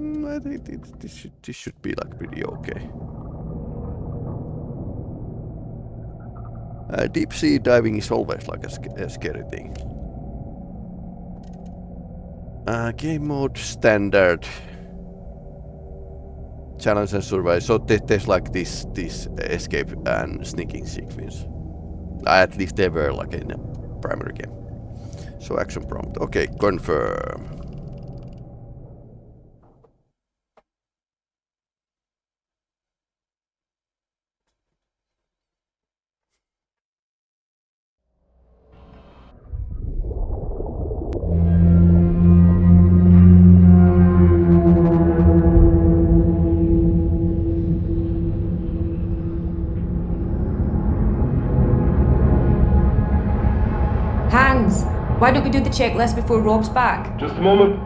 I think this should be like pretty okay. Deep sea diving is always like a scary thing. Game mode standard. Challenge and survive. So there's like this escape and sneaking sequence. At least they were like in the primary game. So action prompt. Okay, confirm. Hans, why don't we do the checklist before Rob's back? Just a moment.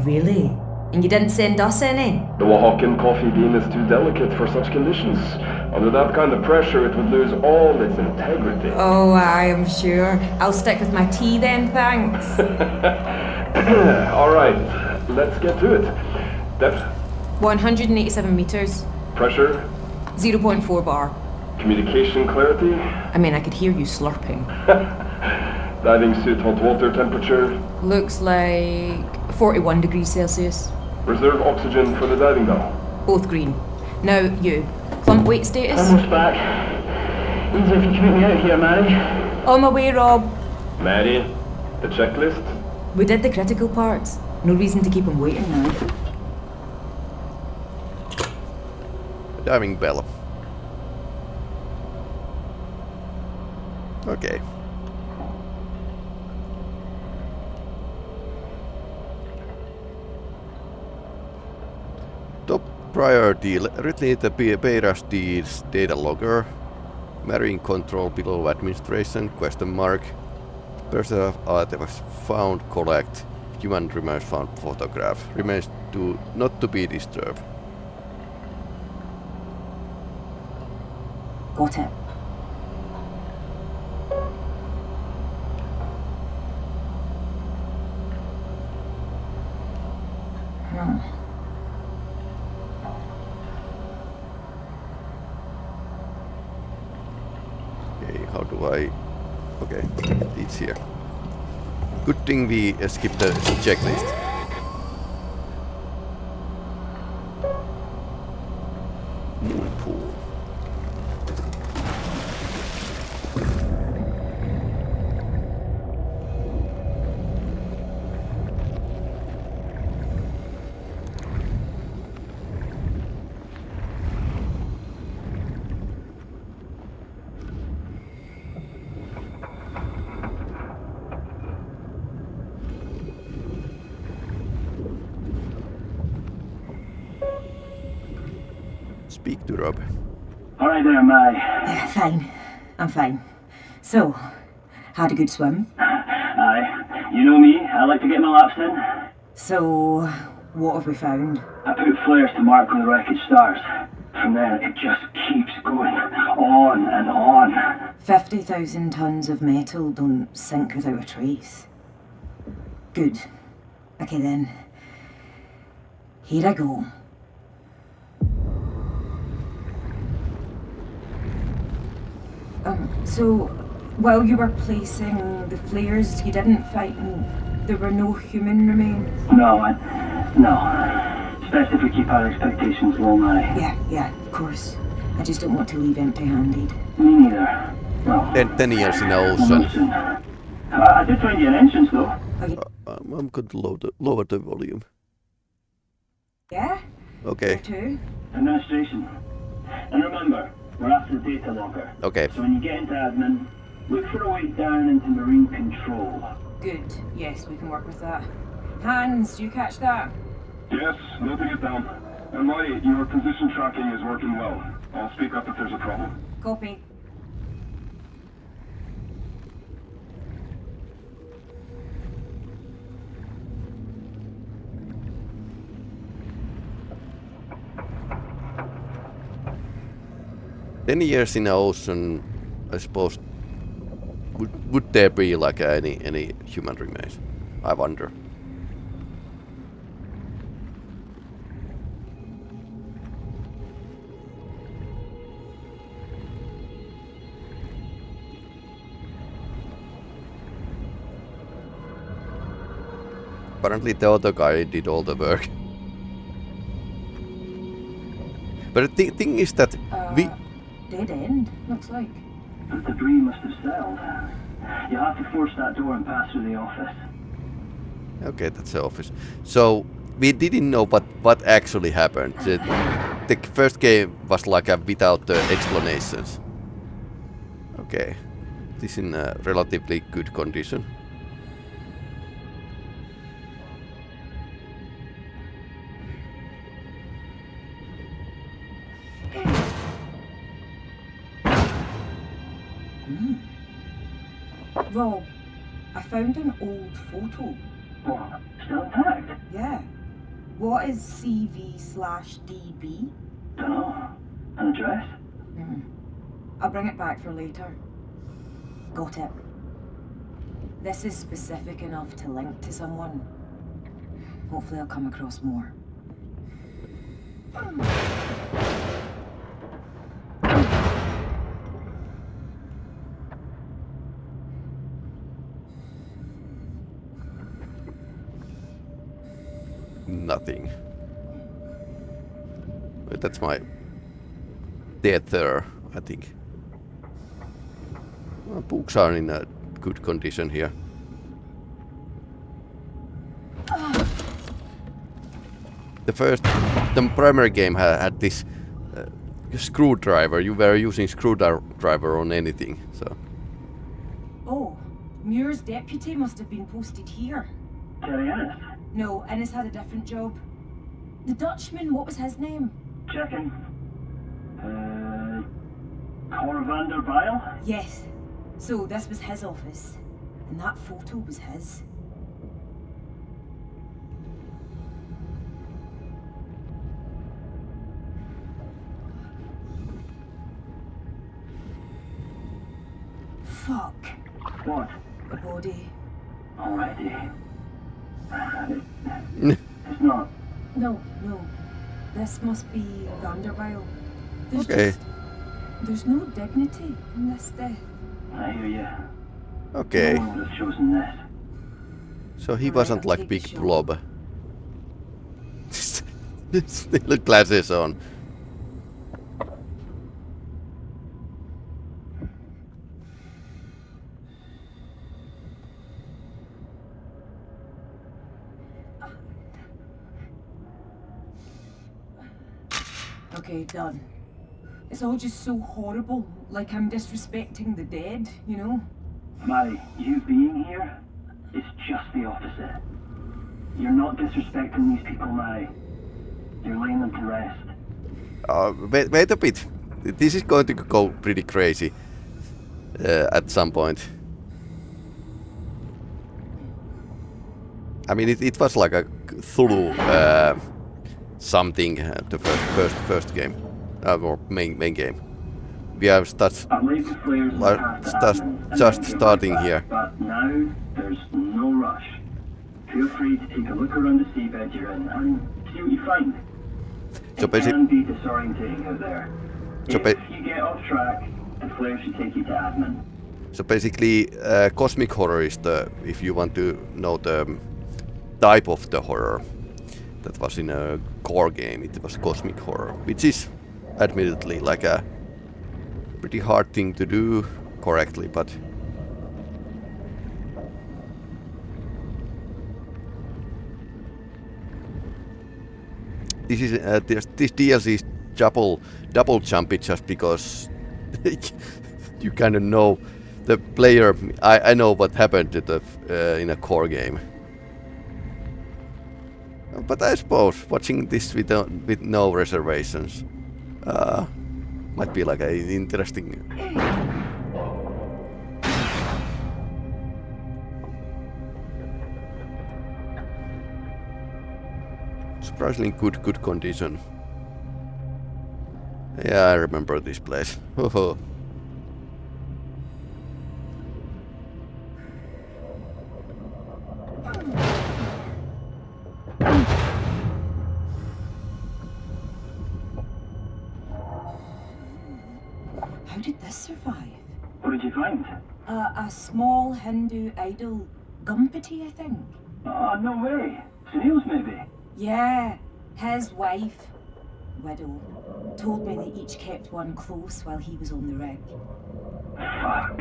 Really? And you didn't send us any? The Oaxacan coffee bean is too delicate for such conditions. Under that kind of pressure, it would lose all its integrity. Oh, I am sure. I'll stick with my tea then, thanks. Alright, let's get to it. Depth? 187 meters. Pressure? 0.4 bar. Communication clarity? I mean, I could hear you slurping. Diving suit hot water temperature? Looks like 41 degrees Celsius. Reserve oxygen for the diving bell? Both green. Now, you. Plump weight status? Almost back. Easy if you keep me out of here, Mhairi. On my way, Rob. Mhairi, the checklist? We did the critical parts. No reason to keep him waiting now. Diving bell. Okay. Top priority, retrieve the Beira D's data logger. Marine control below administration, question mark. Personal artifacts found, collect. Human remains found, photograph. Remains not to be disturbed. Got it. Okay, how do I... Okay, it's here. Good thing we skipped the checklist. Moon pool. Speak to Rob. Alright there, Mhairi. Yeah, fine. I'm fine. So, had a good swim. Aye. You know me, I like to get my laps in. So, what have we found? I put flares to mark where the wreckage starts. From there, it just keeps going on and on. 50,000 tons of metal don't sink without a trace. Good. Okay then. Here I go. So, while you were placing the flares, you didn't find there were no human remains? No. It's best if we keep our expectations low, Mhairi. Yeah, of course. I just don't want to leave empty-handed. Me neither. Well, 10 years in the almost ocean. soon. I did find you an entrance, though. I'm going to lower the volume. Yeah? Okay. Where to? Administration. And remember, we're after the data logger. Okay. So when you get into admin, look for a way down into marine control. Good. Yes, we can work with that. Hans, do you catch that? Yes, noting it down. And Mhairi, your position tracking is working well. I'll speak up if there's a problem. Copy. Ten years in the ocean, I suppose. Would there be like any human remains? I wonder. Apparently the other guy did all the work. But the thing is that we... Dead end, looks like. The debris must have settled. You'll have to force that door and pass through the office. Okay, that's the office. So we didn't know what actually happened. The first game was like without the explanations. Okay, this is in a relatively good condition. Rob, I found an old photo. Oh, still intact? Yeah. What is CV/DB? Dunno. An address? I'll bring it back for later. Got it. This is specific enough to link to someone. Hopefully I'll come across more. Nothing. But that's my tether, I think. Well, books are in a good condition here. The primary game had this screwdriver. You were using screwdriver on anything, so. Oh, Muir's deputy must have been posted here. Terry Ennis? No, Ennis had a different job. The Dutchman, what was his name? Checking. Cor van der Bijl? Yes. So this was his office. And that photo was his. Fuck. What? The body. Already. It's not. No. This must be Vanderbilt. Okay. There's no dignity in this death. I hear you. Okay. No one would have chosen this. So he Alright, wasn't I'll like take big the shot. blob. Still glasses on. Okay, done. It's all just so horrible, like I'm disrespecting the dead, you know? Mhairi, you being here is just the opposite. You're not disrespecting these people, Mhairi. You're laying them to rest. Wait a bit. This is going to go pretty crazy at some point. I mean, it was like a Cthulhu something. The first game, or main game. We have I'd like the flares and path to admin, and just then get starting right back, here. But now there's no rush. Feel free to take a look around the seabed you're in and see what you find. So It can be disorientating out there. So If you get off track, the flare should take you to admin. So basically, cosmic horror is if you want to know the type of the horror that was in a core game, it was cosmic horror, which is admittedly like a pretty hard thing to do correctly, but this is this DLC is double jumpy just because you kind of know the player. I know what happened to the in a core game, but I suppose watching this with no reservations might be like an interesting. Surprisingly good condition. Yeah, I remember this place. Oh. How did this survive? What did you find? A small Hindu idol. Gumpati, I think. Oh, no way. Snails, maybe? Yeah, his wife, widow, told me they each kept one close while he was on the rig. Fuck.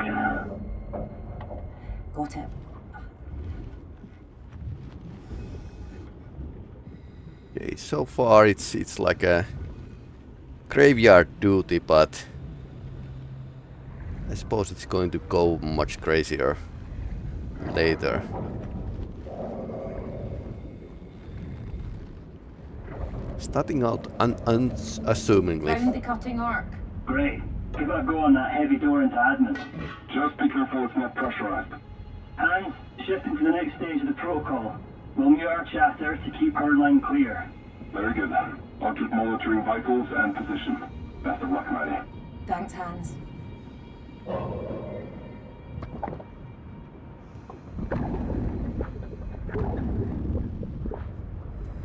Got it. Okay, so far it's like a graveyard duty, but I suppose it's going to go much crazier later. Starting out unassumingly. Found the cutting arc. Great. Give it a go on that heavy door into admin. Just be careful it's not pressurized. Hands, shifting to the next stage of the protocol. We'll mute our chatter to keep her line clear. Very good. I'll keep monitoring vitals and position. Best of luck, Mhairi. Thanks, Hans.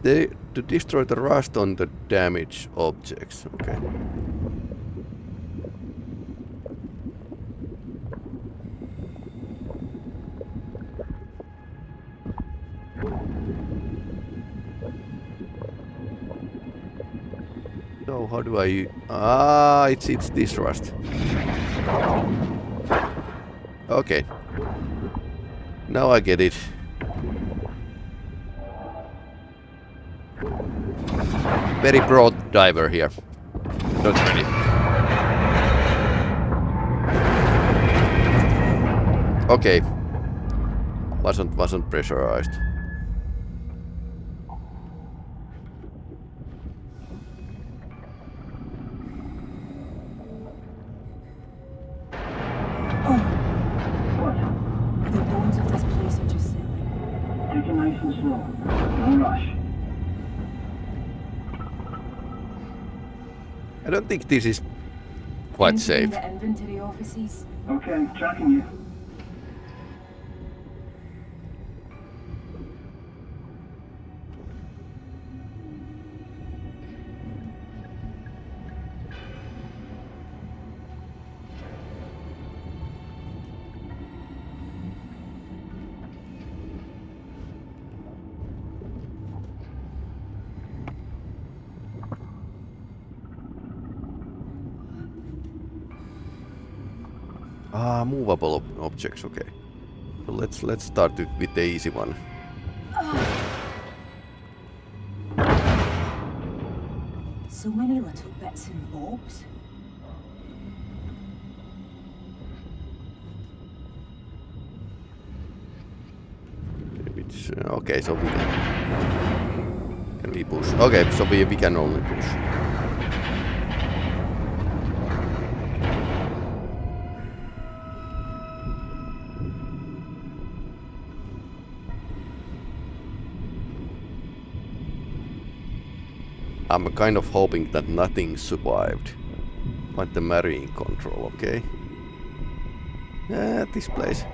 To destroy the rust on the damaged objects. Okay. So how do I? Ah, it's this rust. Okay. Now I get it. Very broad diver here. Not really. Okay. Wasn't pressurized. What? The bones of this place are just settling. Take it nice and slow. Don't rush. I don't think this is quite Entering safe. the inventory offices. Okay, tracking you. Ah, movable objects. Okay. So let's start with the easy one. So many little bits and bobs. It's, okay, so we can we push? Okay, so we can only push. I'm kind of hoping that nothing survived. Find the Mhairi control, okay? This place.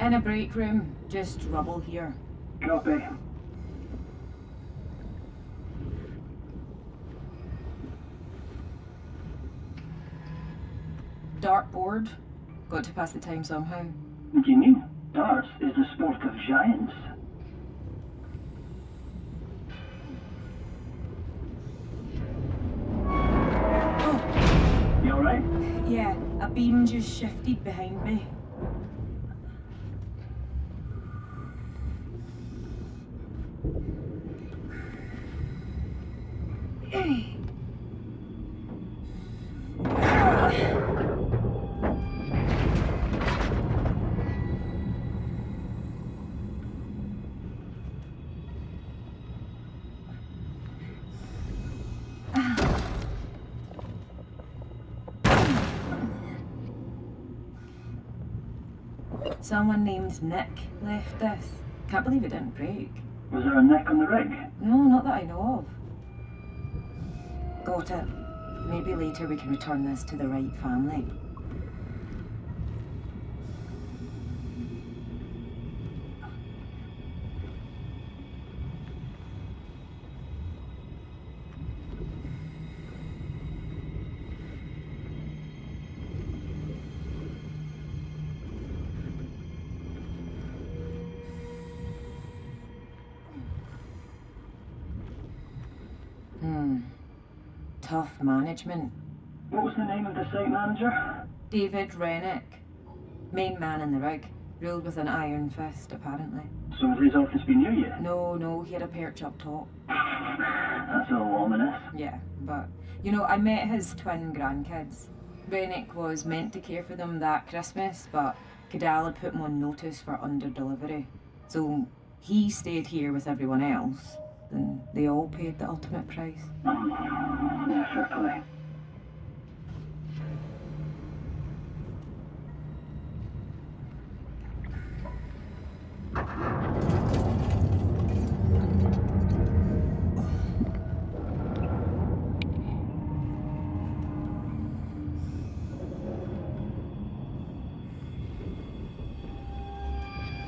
In a break room, just rubble here. Copy. Dartboard. Got to pass the time somehow. What do you mean? Darts is the sport of giants. Oh, You alright? yeah, a beam just shifted behind me. Someone named Nick left this. Can't believe it didn't break. Was there a neck on the rig? No, not that I know of. Got it. Maybe later we can return this to the right family. Tough management. What was the name of the site manager? David Rennick. Main man in the rig. Ruled with an iron fist, apparently. So has his office been near you? No, he had a perch up top. That's all ominous. Yeah, but, you know, I met his twin grandkids. Rennick was meant to care for them that Christmas, but Cadal had put him on notice for under-delivery. So he stayed here with everyone else, and they all paid the ultimate price. Yeah, fair play.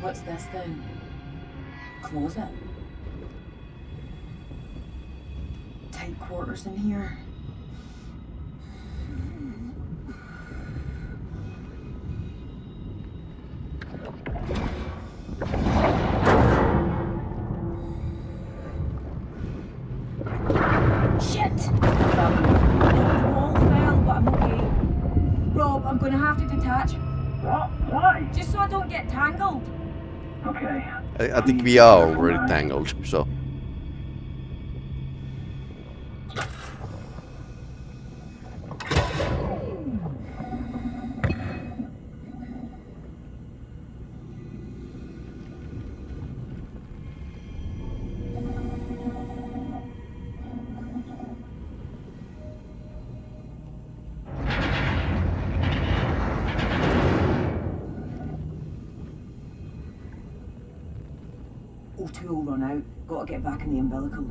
What's this then? Closet? Tight quarters in here. Shit! The wall fell, but I'm okay. Rob, I'm gonna have to detach. What? Why? Just so I don't get tangled. Okay. I think we are already tangled, so... O2 will run out. Gotta get back in the umbilical.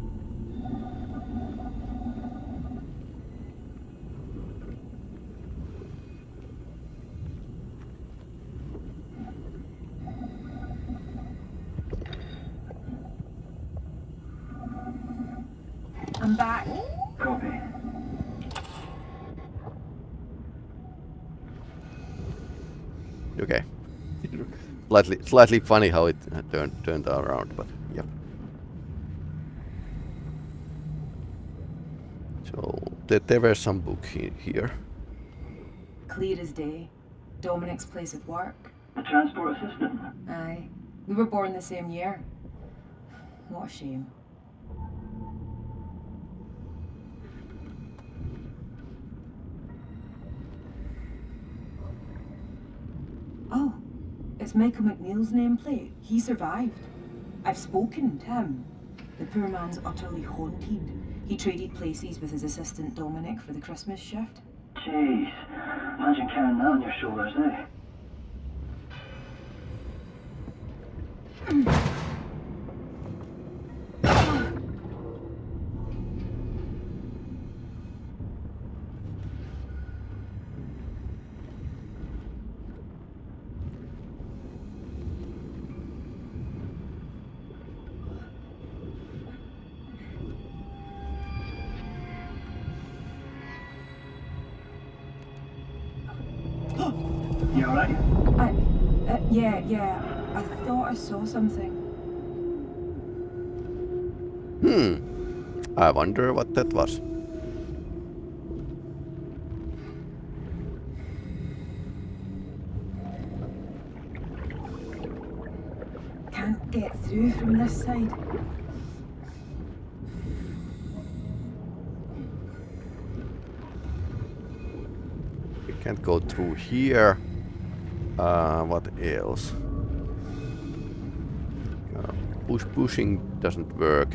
I'm back. Copy. Okay. Slightly funny how it turned around, but yep. So there were some books here. Clear as day. Dominic's place of work. The transport assistant. Aye. We were born the same year. What a shame. Oh, it's Michael McNeil's nameplate. He survived. I've spoken to him. The poor man's utterly haunted. He traded places with his assistant Dominic for the Christmas shift. Jeez. Imagine carrying that on your shoulders, eh? You alright? Yeah. I thought I saw something. I wonder what that was. Can't get through from this side. We can't go through here. What else? Pushing doesn't work.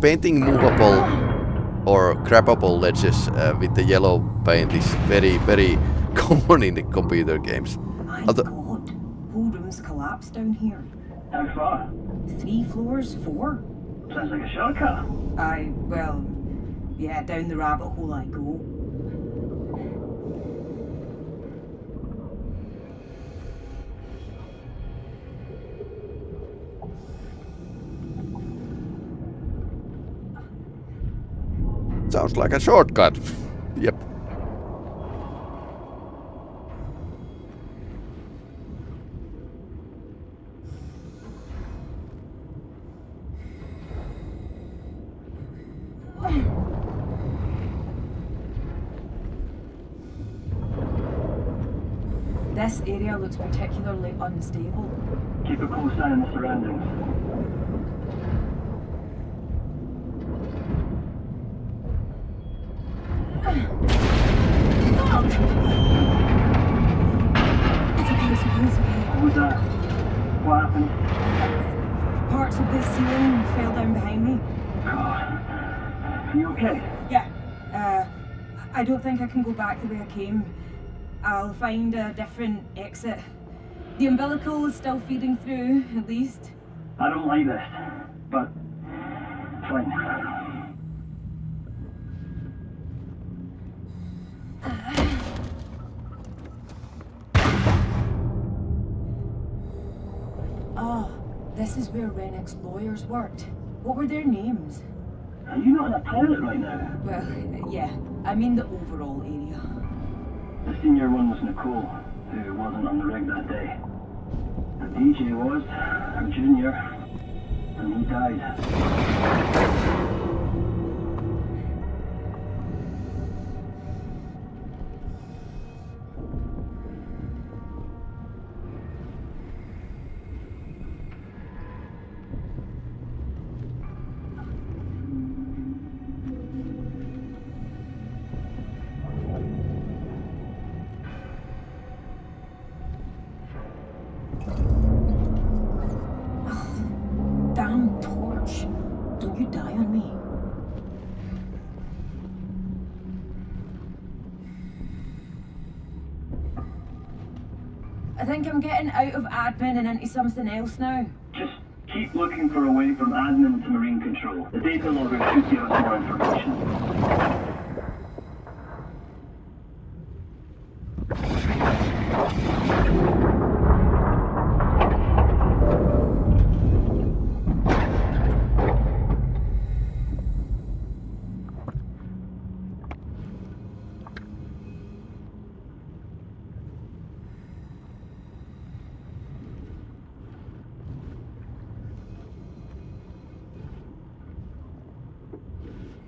Painting movable or grabbable ledges with the yellow paint is very, very common in the computer games. My Although, God. traps down here. How far? 3 floors, 4? Sounds like a shortcut. Well, yeah, down the rabbit hole I go. Sounds like a shortcut. Yep. This area looks particularly unstable. Keep a close eye on the surroundings. Fuck! It's okay. What was that? What happened? Parts of the ceiling fell down behind me. God. You okay? Yeah. I don't think I can go back the way I came. I'll find a different exit. The umbilical is still feeding through, at least. I don't like this, but fine. Ah, this is where Rennick's lawyers worked. What were their names? Are you not in a toilet right now? Well, yeah. I mean the overall area. The senior one was Nicole, who wasn't on the rig that day. The DJ was, her junior, and he died. Damn torch. Don't you die on me. I think I'm getting out of admin and into something else now. Just keep looking for a way from admin to marine control. The data logger should give us more information.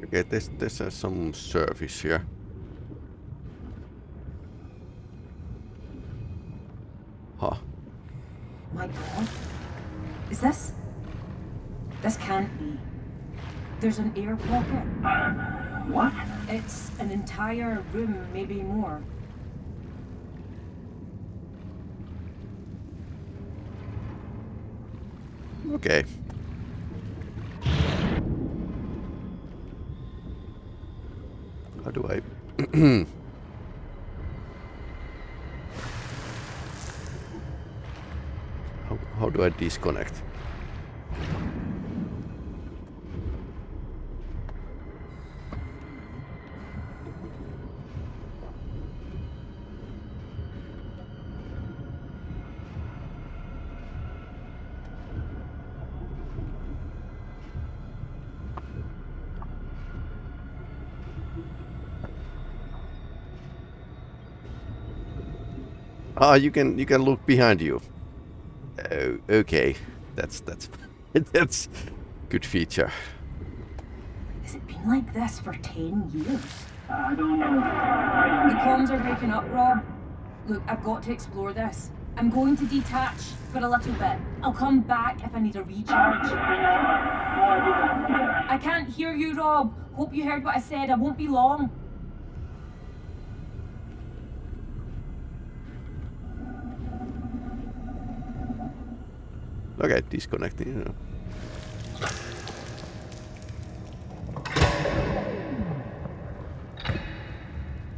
Okay, there's some surface here. Huh. My God. Is this? This can't be. There's an air pocket. What? It's an entire room, maybe more. Okay. How do I... how do I disconnect? Ah, you can look behind you. Oh, okay, that's that's good feature. Has it been like this for 10 years? I don't know. The comms are breaking up, Rob. Look, I've got to explore this. I'm going to detach for a little bit. I'll come back if I need a recharge. I can't hear you, Rob. Hope you heard what I said. I won't be long. Okay, disconnecting.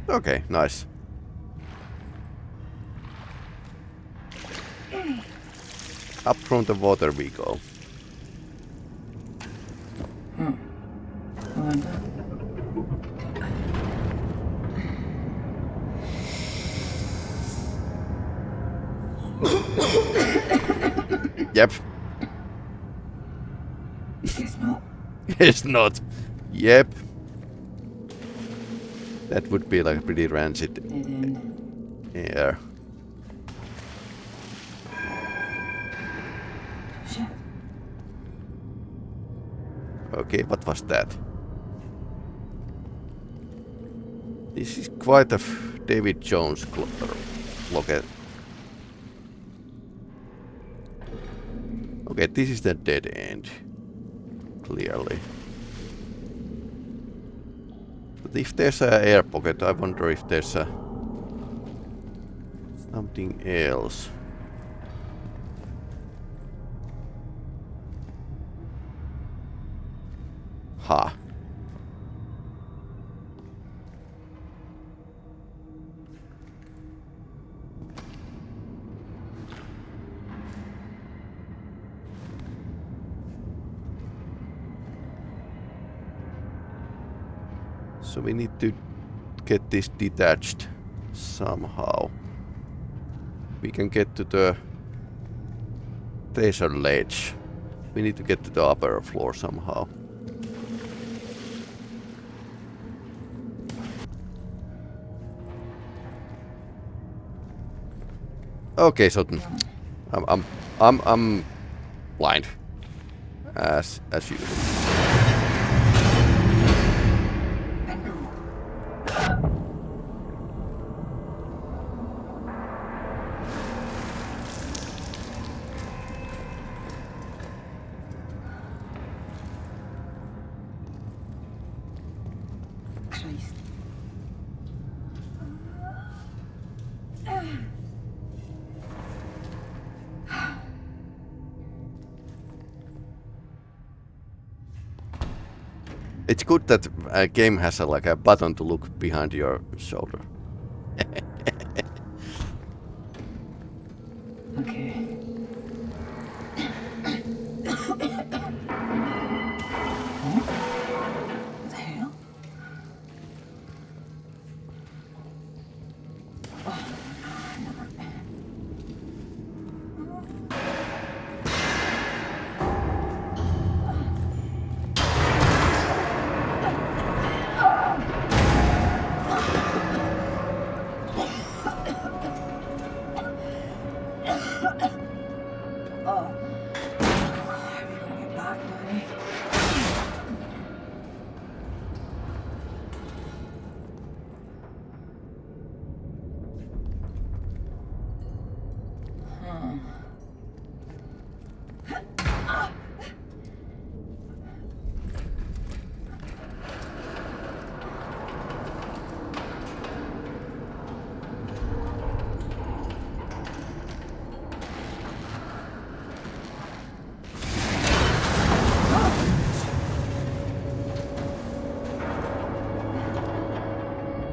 Okay, nice. Up from the water we go. I wonder. Yep. Guess not. It's not. Yep. That would be like pretty rancid Dead end. air. Shit. Okay, what was that? This is quite a David Jones locket. Okay, this is the dead end. Clearly. But if there's an air pocket, I wonder if there's something else. Ha. So we need to get this detached somehow. We can get to the Tracer ledge. We need to get to the upper floor somehow. Okay, so I'm blind as usual. Christ. It's good that a game has like a button to look behind your shoulder. Okay. What the hell?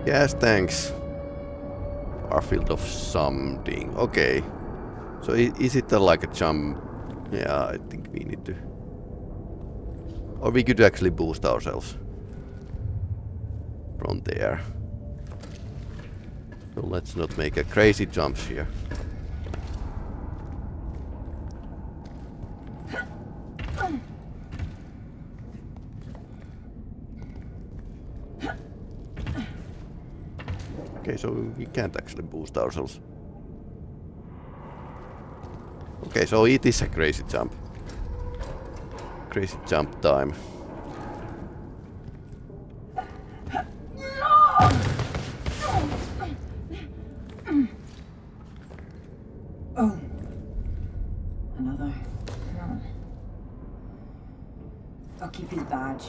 Yes, thanks. Are filled of something. Okay. So is it like a jump? Yeah, I think we need to. Or we could actually boost ourselves from there. So let's not make a crazy jumps here. Okay, so we can't actually boost ourselves. Okay, so it is a crazy jump. Crazy jump time. Oh. Another. I'll keep his badge.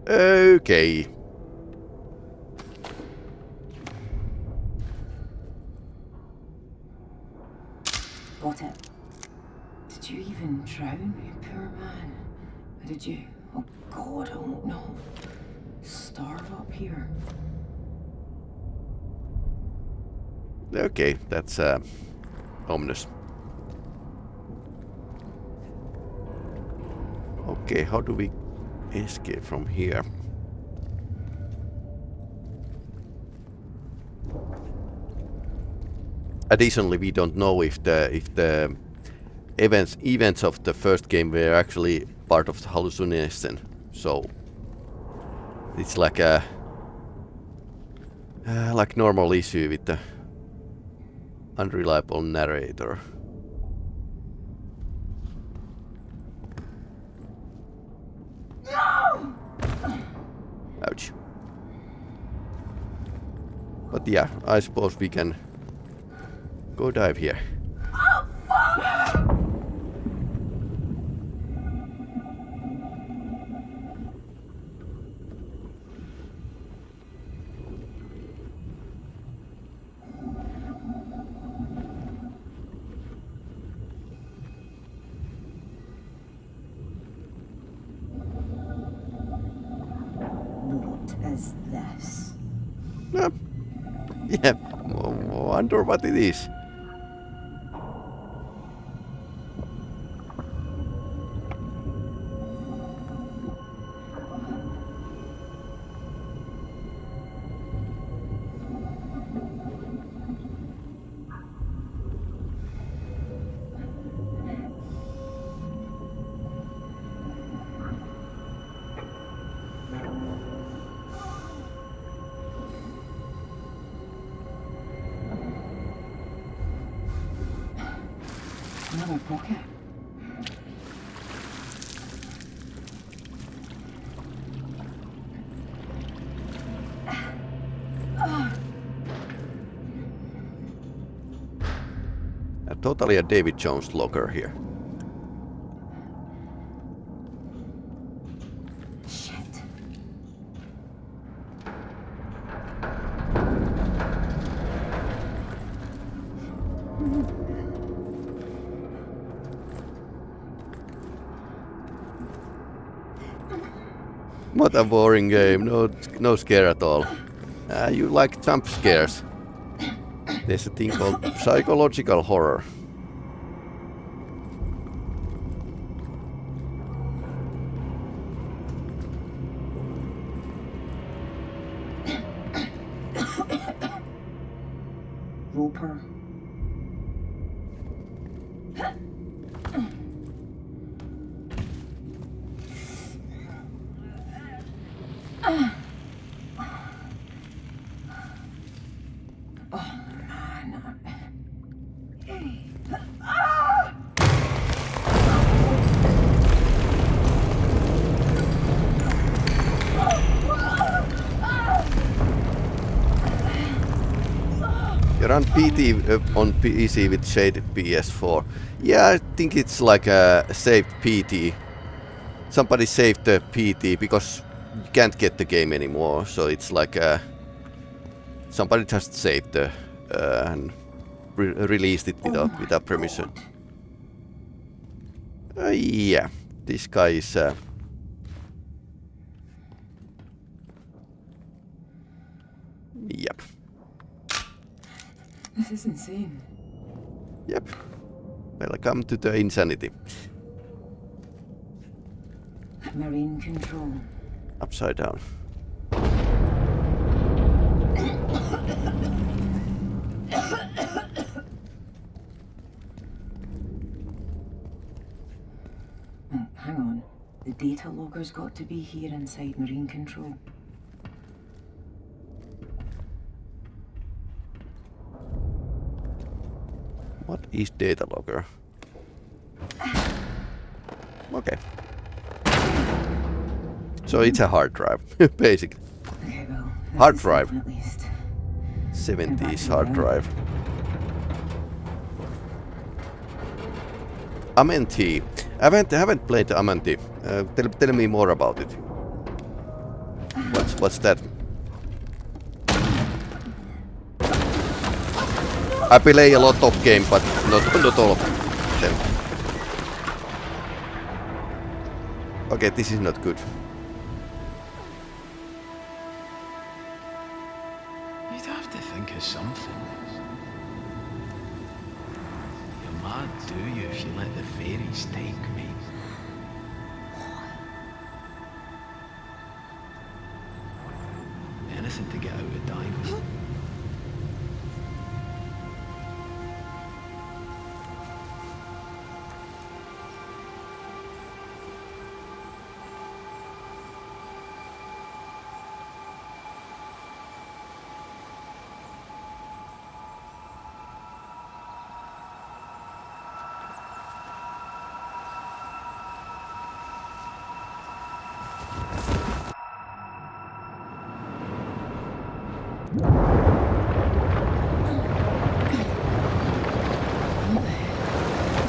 Okay. Got it. Did you even drown, you poor man? Or did you? Oh God, I don't know. Starve up here. Okay, that's ominous. Okay, how do we escape from here? Additionally, we don't know if the events of the first game were actually part of the hallucination. So it's like a normal issue with the unreliable narrator. No! Ouch. But yeah, I suppose we can go dive here. Oh, fuck! What is this? Yeah, wonder what it is. Another pocket. Totally a David Jones locker here. Shit. What a boring game. No scare at all. You like jump scares. There's a thing called psychological horror. Roper. You run PT on PC with shaded PS4. Yeah, I think it's like a saved PT. Somebody saved the PT because you can't get the game anymore. So it's like somebody just saved the and released it without permission. Yeah, this guy is. Yep. This is insane. Yep. Welcome to the insanity. Marine control. Upside down. Hang on. The data logger's got to be here inside marine control. What is data logger? Okay. So it's a hard drive, basically. Okay, well, this Hard is drive. safe at least. 70s hard drive. Amenti. I haven't played Amenti. Tell me more about it. What's that? I play a lot of games, but not all of them. Okay, this is not good. You'd have to think of something. do you if you let the fairies take me? Anything to get out of diving.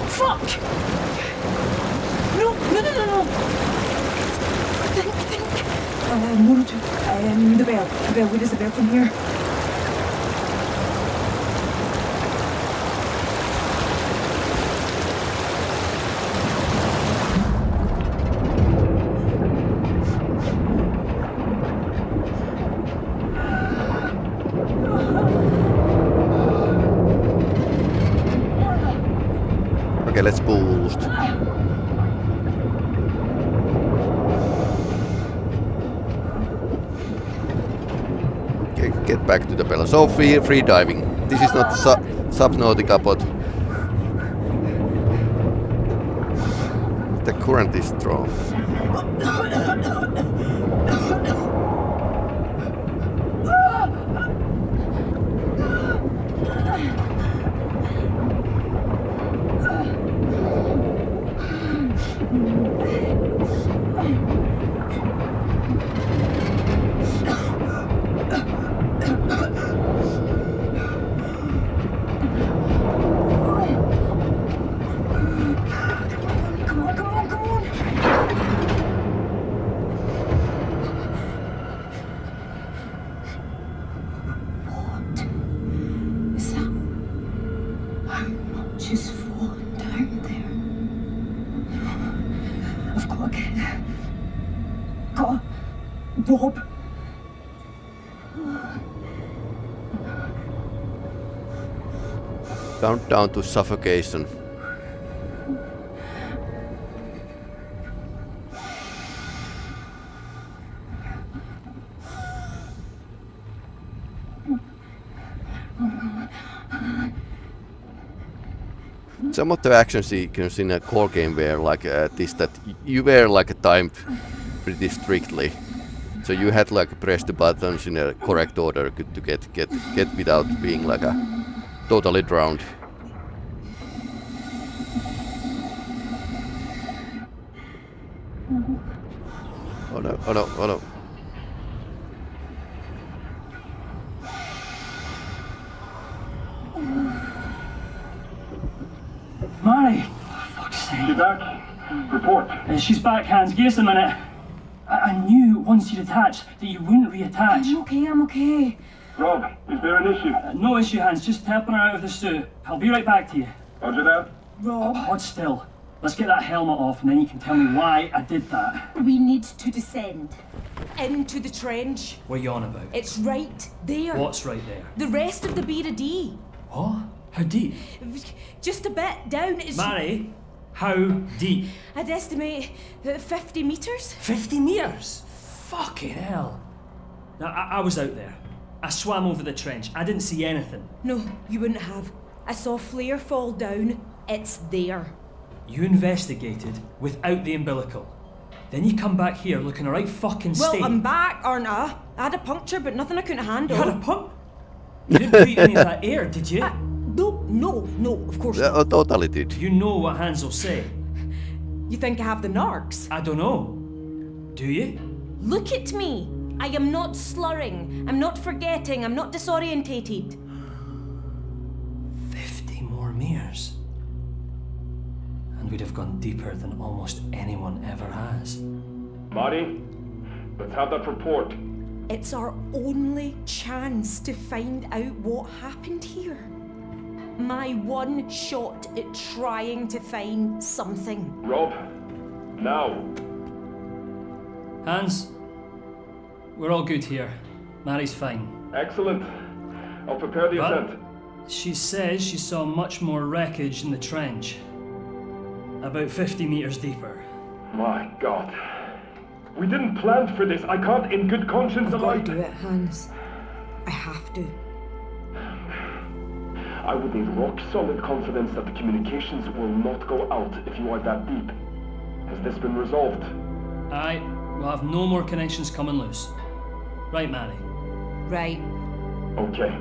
Fuck! No. Think. The bell. Where is the bell from here? Okay, let's boost. Okay, get back to the bell. So free diving. This is not Subnautica, but the current is strong. Just falling down there. I've got to get there. Rob. Down to suffocation. Some of the action sequences in a core game were like this, that you were like timed pretty strictly, so you had like press the buttons in a correct order to get without being like a totally drowned. Oh no. Mhairi! Fuck's sake. You back? Report. She's back, Hans. Give us a minute. I knew once you'd attached that you wouldn't reattach. I'm okay. Rob, is there an issue? No issue, Hans. Just helping her out of the suit. I'll be right back to you. Roger that. Rob, Hold still. Let's get that helmet off and then you can tell me why I did that. we need to descend. Into the trench. What are you on about? It's right there. What's right there? The rest of the Beira D. What? How deep? Just a bit down. It's Mhairi, how deep? I'd estimate 50 metres. 50 metres? Fucking hell. Now, I was out there. I swam over the trench. I didn't see anything. No, you wouldn't have. I saw a flare fall down. It's there. You investigated without the umbilical. Then you come back here looking a right fucking state. Well, I'm back, aren't I? I had a puncture, but nothing I couldn't handle. You had a pump? You didn't breathe any of that air, did you? No, of course not. Totally did. You know what Hans will say. You think I have the narcs? I don't know. Do you? Look at me. I am not slurring. I'm not forgetting. I'm not disorientated. 50 more meters. And we'd have gone deeper than almost anyone ever has. Mhairi, let's have that report. It's our only chance to find out what happened here. My one shot at trying to find something. Rob, now. Hans, we're all good here. Mhairi's fine. Excellent. I'll prepare the But ascent. she says she saw much more wreckage in the trench. About 50 meters deeper. My God. We didn't plan for this. I can't in good conscience I've got alight. to do it, Hans. I have to. I would need rock-solid confidence that the communications will not go out if you are that deep. Has this been resolved? Aye, we'll have no more connections coming loose. Right, Mhairi? Right. Okay.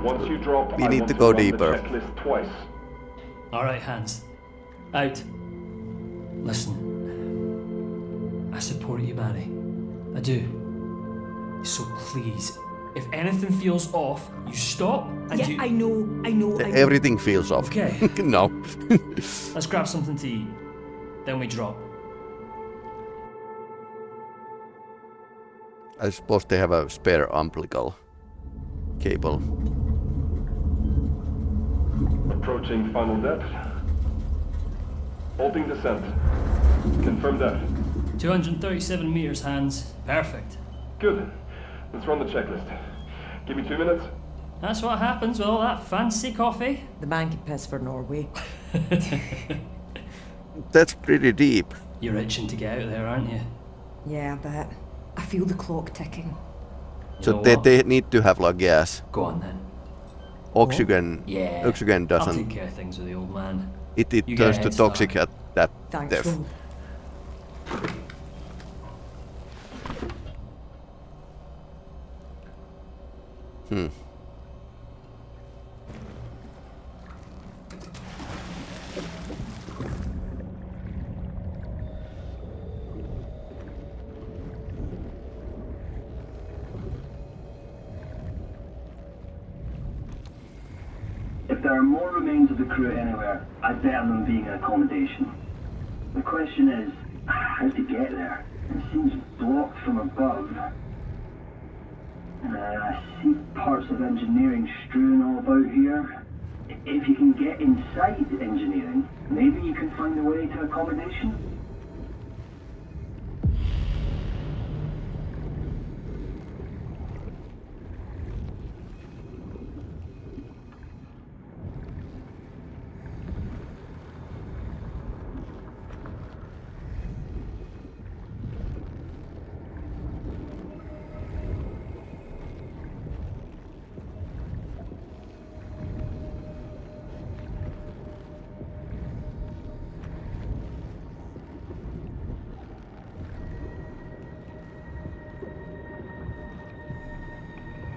Once you drop, We I need want to go run deeper. the checklist twice. Alright, Hans. Out. Listen. I support you, Mhairi. I do. So please, if anything feels off, you stop and Yeah, you... I know. Everything feels off. Okay. No. Let's grab something to eat. Then we drop. I suppose they have a spare umbilical cable. Approaching final depth. Halting descent. Confirm depth. 237 meters, Hans. Perfect. Good. Let's run the checklist. Give me 2 minutes. That's what happens with all that fancy coffee. The man can piss for Norway. That's pretty deep. You're itching to get out there, aren't you? Yeah, I bet. I feel the clock ticking. You So know they, what? they need to have like gas. Go on then. Oxygen. Yeah. Oxygen I'll take doesn't. care of things with the old man. It You get turns a to head start. toxic at that Thanks, depth. Rob. If there are more remains of the crew anywhere, I'd bet on them being in accommodation. The question is, how to get there? It seems blocked from above. I see parts of engineering strewn all about here. If you can get inside engineering, maybe you can find a way to accommodation?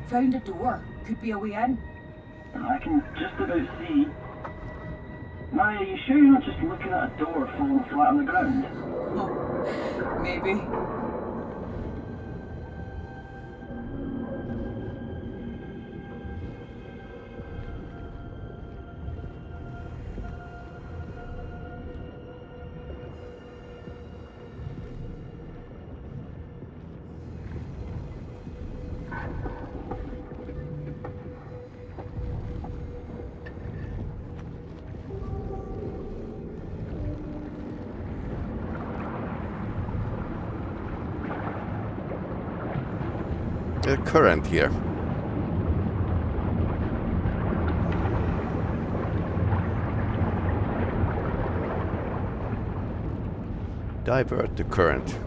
Found a door. Could be a way in. I can just about see. Mhairi, are you sure you're not just looking at a door falling flat on the ground? Oh, maybe. A current here. Divert the current.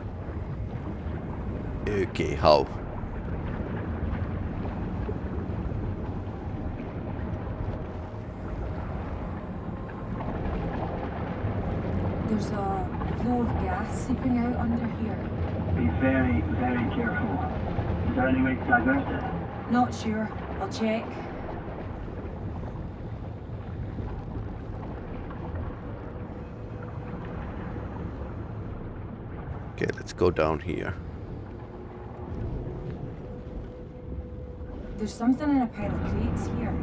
Okay, how? There's a flow of gas seeping out under here. Be very, very careful. Is there any way to divert it? Not sure. I'll check. Okay, let's go down here. There's something in a pile of crates here.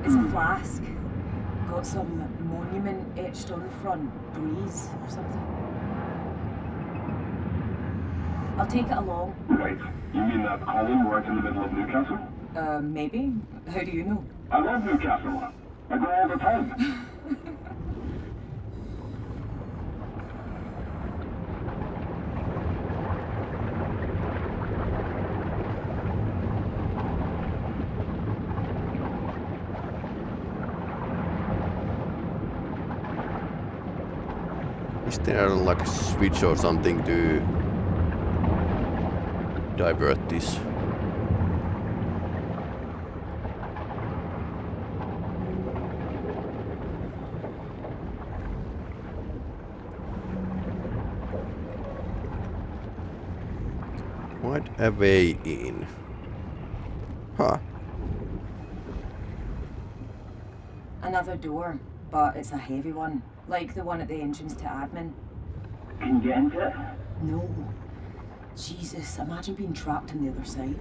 It's a flask. Got some monument etched on the front. Breeze or something. I'll take it along. Right. You mean that column right in the middle of Newcastle? Maybe. How do you know? I love Newcastle. I go all the time. Is there like a switch or something to divert this? What a way in. Huh. Another door, but it's a heavy one, like the one at the entrance to admin. Can you get into it? No. Jesus, imagine being trapped on the other side.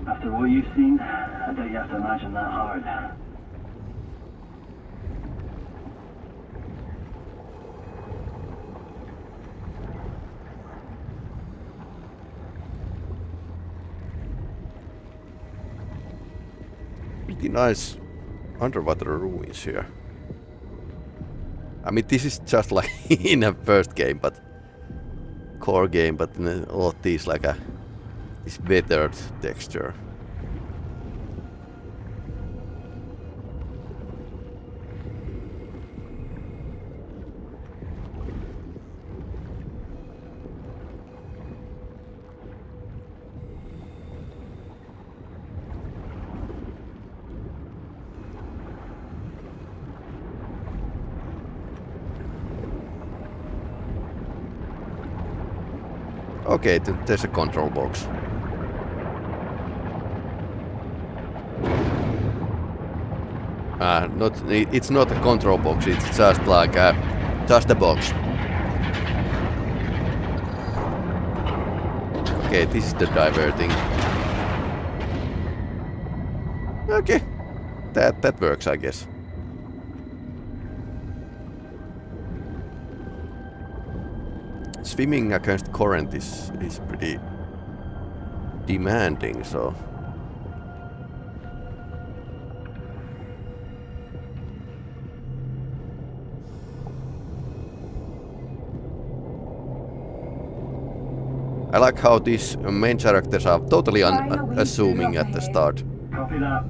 After what you've seen, I doubt you have to imagine that hard. Pretty nice underwater ruins here. I mean, this is just like in a first game, but core game, but in a lot of these like this weathered texture. Okay, there's a control box. It's not a control box, it's just like just a box. Okay, this is the diverting. Okay, that works, I guess. Swimming against current is pretty demanding, so I like how these main characters are totally unassuming at the start. Copy that.